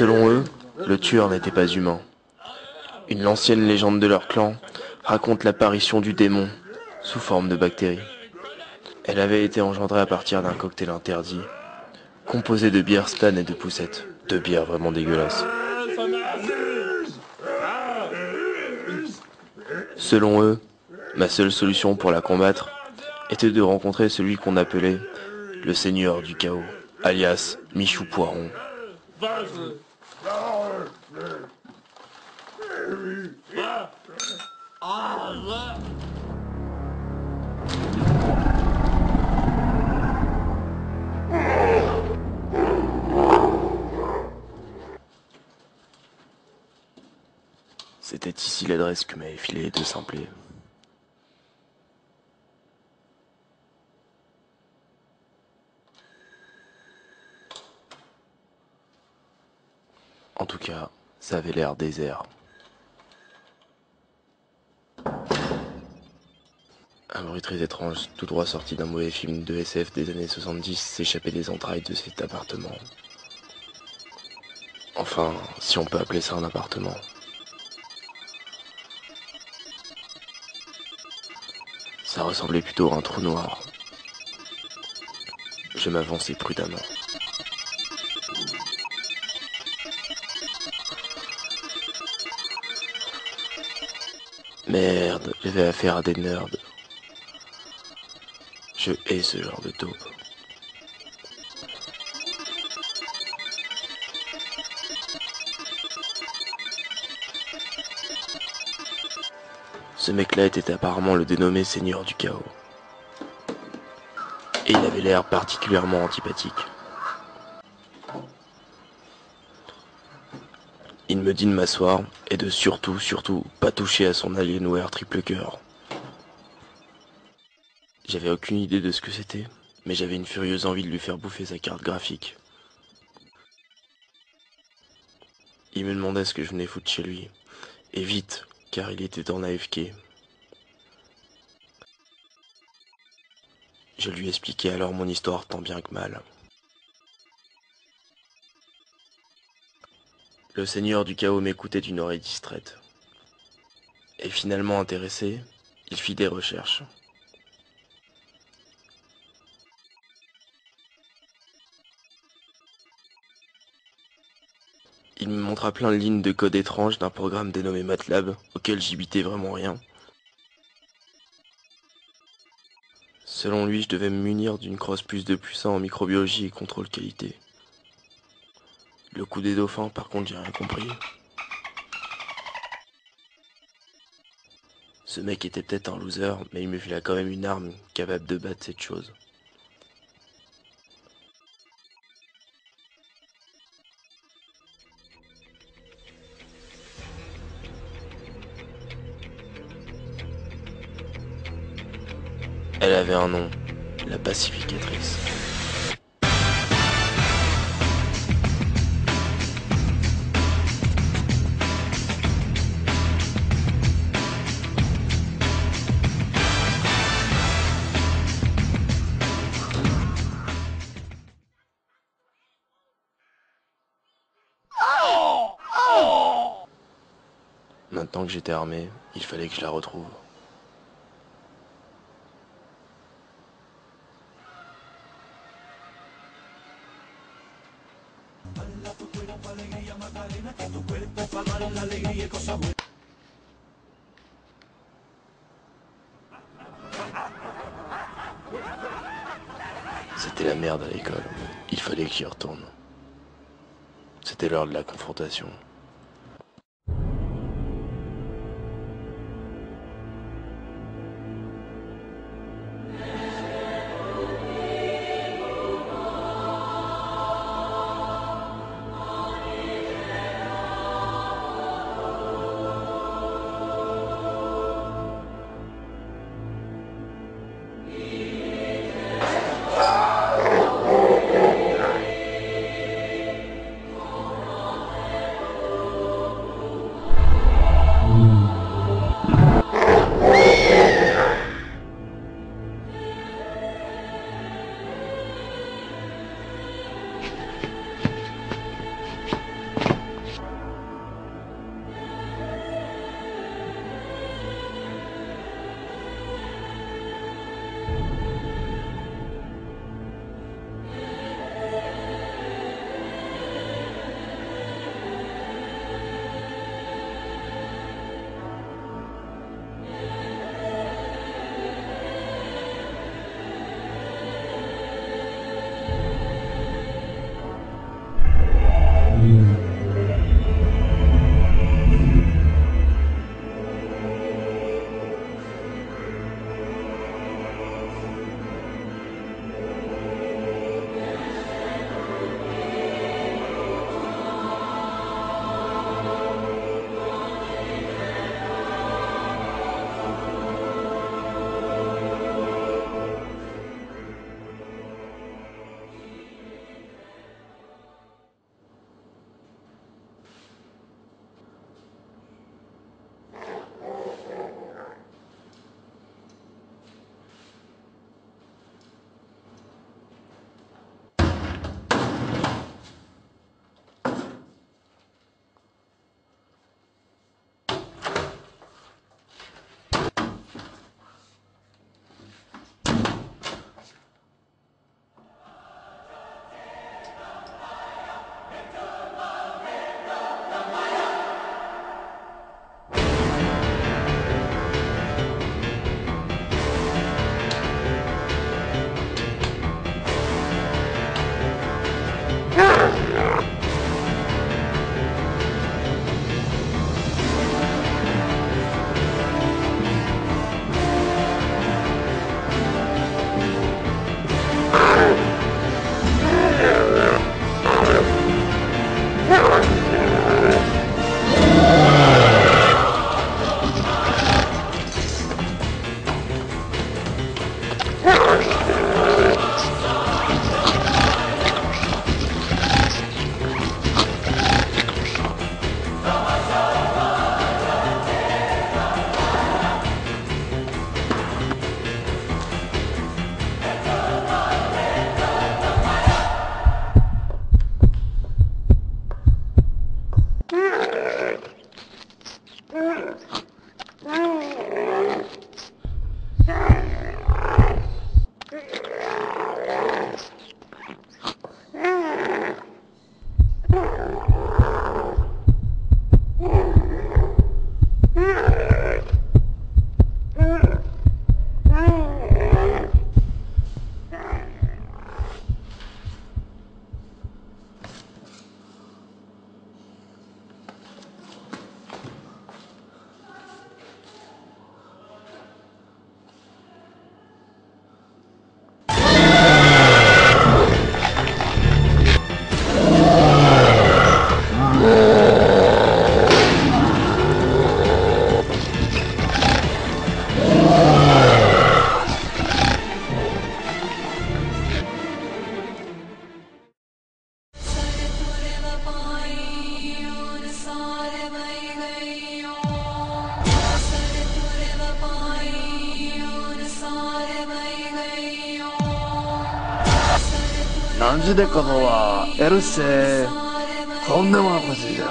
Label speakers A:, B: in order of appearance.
A: Selon eux, le tueur n'était pas humain. Une ancienne légende de leur clan raconte l'apparition du démon sous forme de bactérie. Elle avait été engendrée à partir d'un cocktail interdit, composé de bière Stan et de poussettes. Deux bières vraiment dégueulasses. Selon eux, ma seule solution pour la combattre était de rencontrer celui qu'on appelait le Seigneur du Chaos, alias Michou Poiron. C'était ici l'adresse que m'avaient filé les deux simplés. En tout cas, ça avait l'air désert. Un bruit très étrange, tout droit sorti d'un mauvais film de SF des années 70, s'échappait des entrailles de cet appartement. Enfin, si on peut appeler ça un appartement. Ça ressemblait plutôt à un trou noir. Je m'avançai prudemment. Merde, j'avais affaire à des nerds. Je hais ce genre de taupe. Ce mec-là était apparemment le dénommé Seigneur du Chaos. Et il avait l'air particulièrement antipathique. Il me dit de m'asseoir et de surtout pas toucher à son Alienware triple cœur. J'avais aucune idée de ce que c'était, mais j'avais une furieuse envie de lui faire bouffer sa carte graphique. Il me demandait ce que je venais foutre chez lui, et vite, car il était en AFK. Je lui expliquai alors mon histoire tant bien que mal. Le Seigneur du Chaos m'écoutait d'une oreille distraite. Et finalement intéressé, il fit des recherches. Il me montra plein de lignes de code étranges d'un programme dénommé MATLAB, auquel j'y bitais vraiment rien. Selon lui, je devais me munir d'une crosse +2+1 en microbiologie et contrôle qualité. Le coup des dauphins, par contre, j'ai rien compris. Ce mec était peut-être un loser, mais il me fila quand même une arme capable de battre cette chose. Elle avait un nom, la pacificatrice. Maintenant que j'étais armé, il fallait que je la retrouve. C'était la merde à l'école. Il fallait que j'y retourne. C'était l'heure de la confrontation.
B: 안지デカボはエルセとんでもなく欲しいだよ。